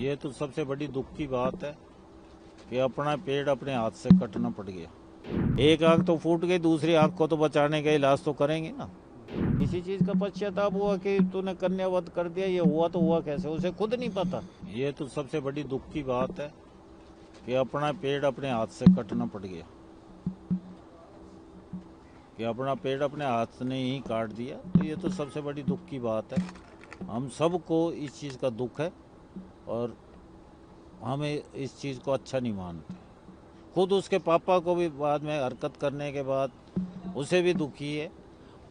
ये तो सबसे बड़ी दुख की बात है कि अपना पेड़ अपने हाथ से कटना पड़ गया। एक आंख तो फूट गई, दूसरी आंख को तो बचाने का इलाज तो करेंगे ना। किसी चीज का पश्चाताप हुआ कि तूने कन्यावध कर दिया, ये हुआ तो हुआ कैसे, उसे खुद नहीं पता। ये तो सबसे बड़ी दुख की बात है कि अपना पेड़ अपने हाथ से कटना पड़ गया, कि अपना पेड़ अपने हाथ ने ही काट दिया। तो ये तो सबसे बड़ी दुख की बात है। हम सबको इस चीज़ का दुख है और हमें इस चीज़ को अच्छा नहीं मानते। खुद उसके पापा को भी बाद में हरकत करने के बाद उसे भी दुखी है।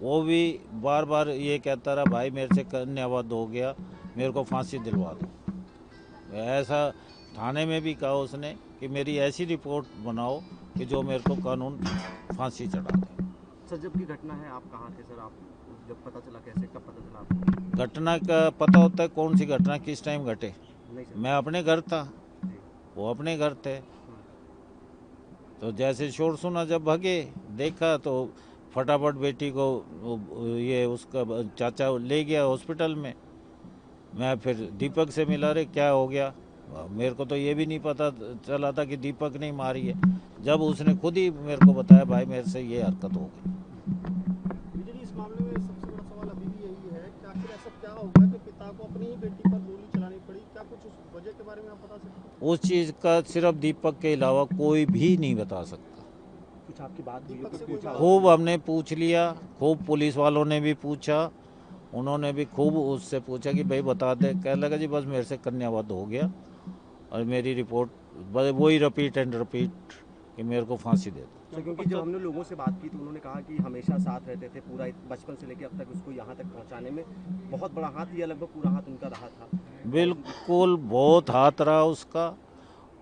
वो भी बार बार ये कहता रहा, भाई मेरे से कन्यावध हो गया, मेरे को फांसी दिलवा दो। ऐसा थाने में भी कहा उसने कि मेरी ऐसी रिपोर्ट बनाओ कि जो मेरे को कानून फांसी चढ़ा दे। सर, जब की घटना है आप कहाँ थे सर? आप जब पता चला, कैसे, कब पता चला आपको? घटना का पता होता है कौन सी घटना किस टाइम घटे? नहीं सर। मैं अपने घर था, वो अपने घर थे। तो जैसे शोर सुना, जब भागे देखा तो फटाफट बेटी को ये उसका चाचा ले गया हॉस्पिटल में। मैं फिर दीपक से मिला, रे क्या हो गया? मेरे को तो ये भी नहीं पता चला था कि दीपक ने मारी है। जब उसने खुद ही मेरे को बताया, भाई मेरे से ये हरकत हो गई। इस मामले में सबसे बड़ा सवाल अभी भी यही है कि आखिर ऐसा क्या होगा कि पिता को अपनी ही बेटी पर गोली चलानी पड़ी? क्या कुछ उस वजह के बारे में आप बता सकते हैं? उस चीज़ का सिर्फ दीपक के अलावा कोई भी नहीं बता सकता। कुछ आपकी बात दीपक से कोई खूब हमने पूछ लिया, खूब पुलिस वालों ने भी पूछा, उन्होंने भी खूब उससे पूछा कि भाई बता दे। कह लगा जी बस मेरे से कन्यावध हो गया और मेरी रिपोर्ट बस वही रिपीट एंड रिपीट कि मेरे को फांसी दे दो। सर, क्योंकि जब हमने लोगों से बात की तो उन्होंने कहा कि हमेशा साथ रहते थे, पूरा बचपन से लेकर अब तक उसको यहाँ तक पहुँचाने में बहुत बड़ा हाथ, या लगभग पूरा हाथ उनका रहा था। बिल्कुल बहुत हाथ रहा उसका।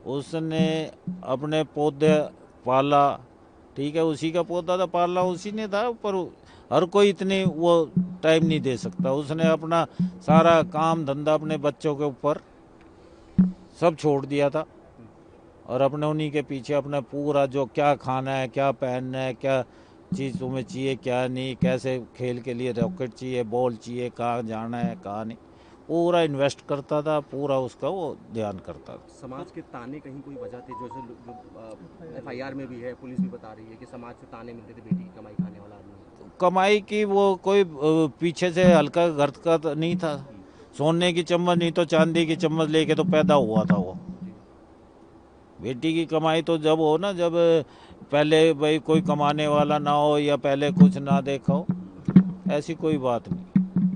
उसने अपने पौधे पाला, ठीक है, उसी का पौधा था, पाला उसी ने था, पर हर कोई इतनी वो टाइम नहीं दे सकता। उसने अपना सारा काम धंधा अपने बच्चों के ऊपर सब छोड़ दिया था और अपने उन्हीं के पीछे अपना पूरा जो क्या खाना है, क्या पहनना है, क्या चीज़ तुम्हें चाहिए, क्या नहीं, कैसे खेल के लिए रॉकेट चाहिए, बॉल चाहिए, कहाँ जाना है कहाँ नहीं, पूरा इन्वेस्ट करता था, पूरा उसका वो ध्यान करता था। समाज के ताने कहीं कोई वजह थी? जो FIR में भी है, पुलिस भी बता रही है कि समाज से ताने मिलते थे, बेटी की कमाई खाने वाला आदमी। कमाई की वो कोई पीछे से हल्का घर का तो नहीं था। सोने की चम्मच नहीं तो चांदी की चम्मच लेके तो पैदा हुआ था वो। बेटी की कमाई तो जब हो ना, जब पहले भाई कोई कमाने वाला ना हो या पहले कुछ ना देखा हो, ऐसी कोई बात नहीं।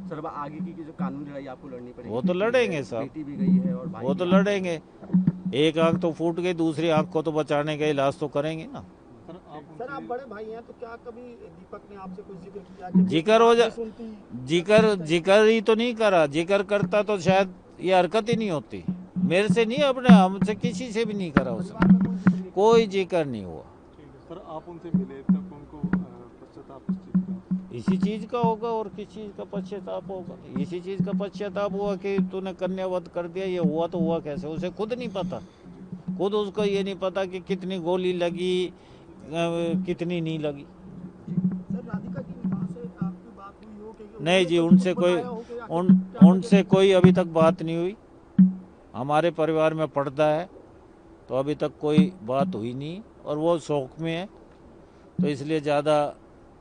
सर, अब आगे की जो कानूनी लड़ाई आपको लड़नी पड़ेगी। वो तो लड़ेंगे साहब, बेटी भी गई है और भाई वो तो लड़ेंगे। एक आंख तो फूट गई, दूसरी आंख को तो बचाने का इलाज तो करेंगे ना। सर, आप बड़े भाई हैं तो क्या कभी दीपक ने आपसे कुछ जिक्र किया कि जिक्र हो जा जिक्र ही तो नहीं करा। जिक्र करता तो शायद ये हरकत ही नहीं होती। मेरे से नहीं, अपने हमसे किसी से भी नहीं करा उसने, कोई जिक्र नहीं हुआ। सर, आप उनसे मिले तब उनको पश्चाताप किस चीज़ का? इसी चीज का होगा और किस चीज का पश्चाताप होगा? इसी चीज का पश्चाताप हुआ कि तूने कन्यावध कर दिया, ये हुआ तो हुआ कैसे, उसे खुद नहीं पता। खुद उसको ये नहीं पता कि कितनी गोली लगी, कितनी नहीं लगी। सर, राधिका की मां से आपकी बात हुई हो कि नहीं जी, उनसे कोई अभी तक बात नहीं हुई। हमारे परिवार में पर्दा है तो अभी तक कोई बात हुई नहीं और वो शौक में है, तो इसलिए ज़्यादा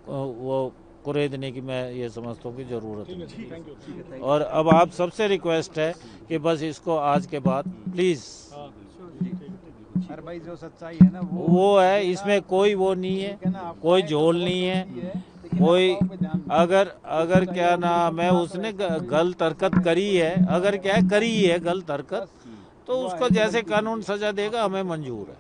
वो कुरेदने की मैं ये समझता हूँ कि ज़रूरत नहीं। और अब आप सबसे रिक्वेस्ट है कि बस इसको आज के बाद प्लीज़, भाई जो सच्चाई है ना वो है, इसमें कोई वो नहीं है, कोई झोल नहीं है, कोई अगर क्या नाम है, उसने गलत हरकत करी है, अगर क्या करी है गलत हरकत, तो उसको जैसे कानून सजा देगा हमें मंजूर है।